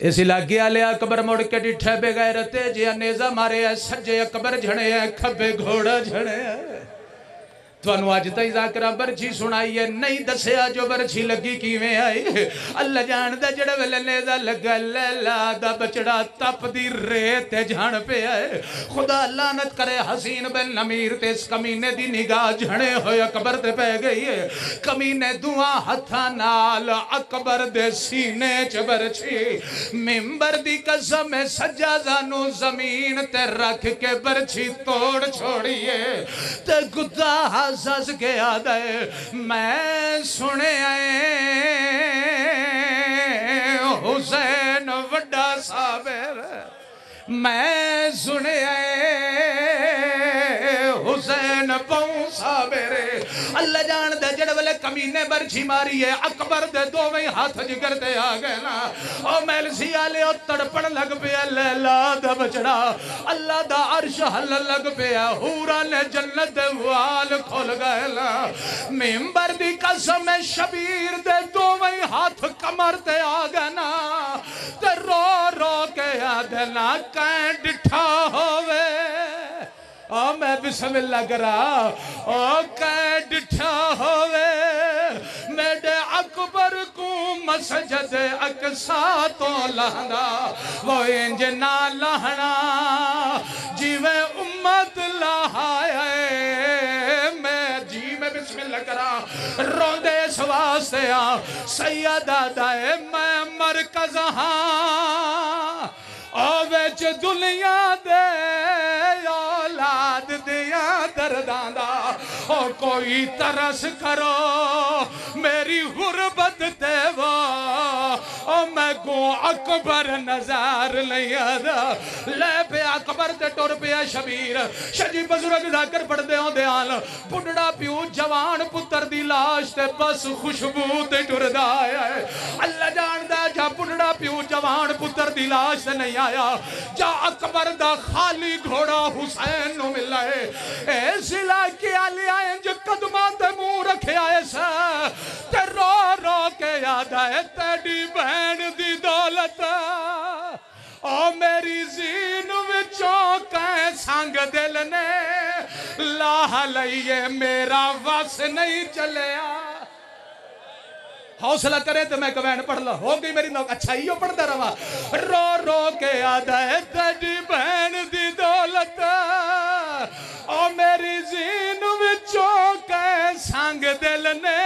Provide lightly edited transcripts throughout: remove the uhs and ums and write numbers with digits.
اس علاقے والے اکبر مڑ کے ڈٹھے بغیرتے جے نیزہ مارے ہے سجے اکبر جھڑے ہے کھبے گھوڑا جھڑے ہے توانو آج تائی ذاکرہ برچی سنائی ہے نہیں دسیا جو برچی لگی کیویں آئی اللہ جان دا جڑا ویلے نیزہ لگا لیلا دا بچڑا تپ دی ریت جھان پہ آئے خدا لعنت کرے حسین بن نمیر تے اس کمینے دی نگاہ جھنے ہوئے اکبر تے پہ گئی ہے کمینے دعا ہتھا نال اکبر دے سینے چ برچی ممبر دی قسم سجازانو زمین تے رکھ کے برچی توڑ چھوڑیے تے گدہ سس کے آدھے میں سنے حسین وڈا صابر میں سنے حسین پاؤں صابر اللہ جان دے جڑ والے کمینے برچی ماری ہے اکبر دے دو میں ہاتھ جگر دے آگئے نا او میل سیالے او تڑپن لگ پہ لیلا دا بچڑا اللہ دا عرش حل لگ پہ حورا نے جنت دے وال کھول گئے نا ممبر دی قسم شبیر دے دو میں ہاتھ کمر دے آگئے نا تے رو رو کے آدھے نا کہیں ڈٹھا ہوئے میں بسم اللہ کرا کہیں ڈٹھا ہوئے میڈے اکبر کو مسجد اقصا تو لہنا وہ انجنا لہنا جیوے امت لہائے میں بسم اللہ کرا روندے اس واسطے سیدہ دائے میں مرکز ہاں اویچ دنیا دے اولاد دیا درداندہ او کوئی ترس کرو میری غربت دے وہ او میں کو اکبر نظر نہیں آدھا لے پہ اکبر دے ٹور پہ شبیر شجی بزرگ ذاکر پڑھ دے ہوں دے آل بڑھڑا پیو جوان پتر دی لاش تے بس خوشبو تے ٹور دا آیا ہے اللہ جان دا جا بڑھڑا پیو جوان پتر دی لاش تے نہیں آیا جا اکبر دا خالی گھوڑا حسین نو ملا ہے ایس علاقے آلے آئیں جو قدمات تے منہ رکھے آئے سا تے رو رو کے یاد آئے تیڑی بہن دی دولت او میری زین وچوں کہیں سانگ دل نے لاہ لئیے میرا وس نہیں چلیا حوصلہ کرے تو میں کمین پڑھ لو ہو گئی میری نوک اچھا ہی ہو پڑھتا رہا رو رو کے آدھا ہے تیڑی بہن دی دولت او میری زین وچوں کے سانگ دل نے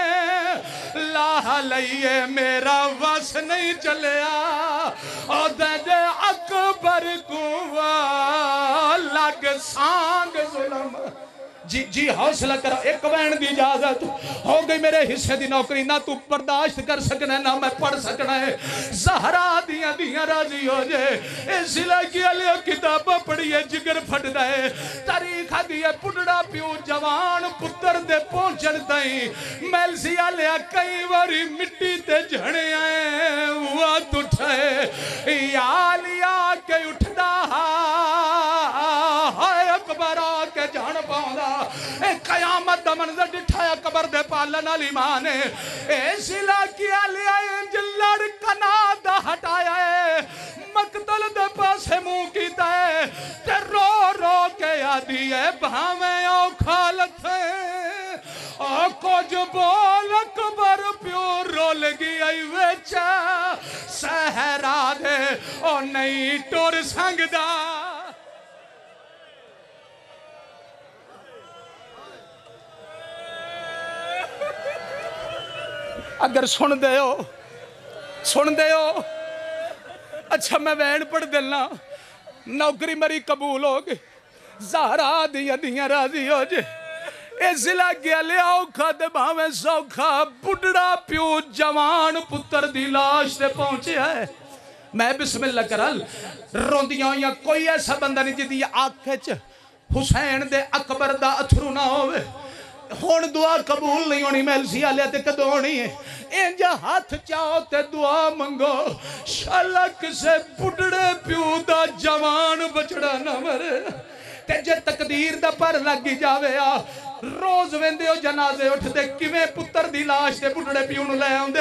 لاہ لئیے میرا وس نہیں چلیا او دے اکبر کو لگ سانگ ظلم جی حوصلہ کرو ایک وین دی اجازت ہو گئی میرے حصے دی نوکری نہ تو برداشت کر سکنا نہ میں پڑھ سکنا ہے زہرا دیاں راضی ہو جائے اس علاقے علیہ کتابہ پڑھئے جگر پھٹ دائے تاریخ دیئے پڑھڑا پیو جوان پتر دے پہنچن دائیں میلسی علیہ کئی واری مٹی تے جھڑے آئیں وات اٹھائے یا لیا کے اٹھدا ہائے اکبر آکے جان پاؤں قیامت دا منظر ڈٹھایا قبر دے پالن علی مانے اس علاقے علی آئیں جلڑ کنادہ ہٹایا ہے مقتل دے پاسے منہ کیتا ہے تے رو رو کے یادی ہے بھامیں او کھالت ہے او کچھ بول اکبر پیو رول گی آئی ویچا سہرا دے او نئی ٹور سنگ دا اگر سن دے ہو اچھا میں وین پڑھ دلنا نوکری میری قبول ہو گئی زہرا دیاں راضی ہو جے اے ضلع گیا لے آوکھا دے بھاویں سوکھا بڑھڑا پیو جوان پتر دی لاش تے پہنچے ہے میں بسم اللہ کرل روندیاں یا کوئی ایسا بندہ نہیں جدی آنکھ حسین دے اکبر دا اتھرو نہ ہوئے ہون دعا قبول نہیں ہونی میلسی آلیا تے کدو ہونی ہے انجا ہاتھ چاہو تے دعا منگو شالک سے بڑھڑے پیو دا جوان بچڑا نہ مرے تے جے تقدیر دا پر لگی جاوے روز ویندے ہو جنازے اٹھ دے کیویں پتر دی لاش تے بڑھڑے پیو نو لے آن دے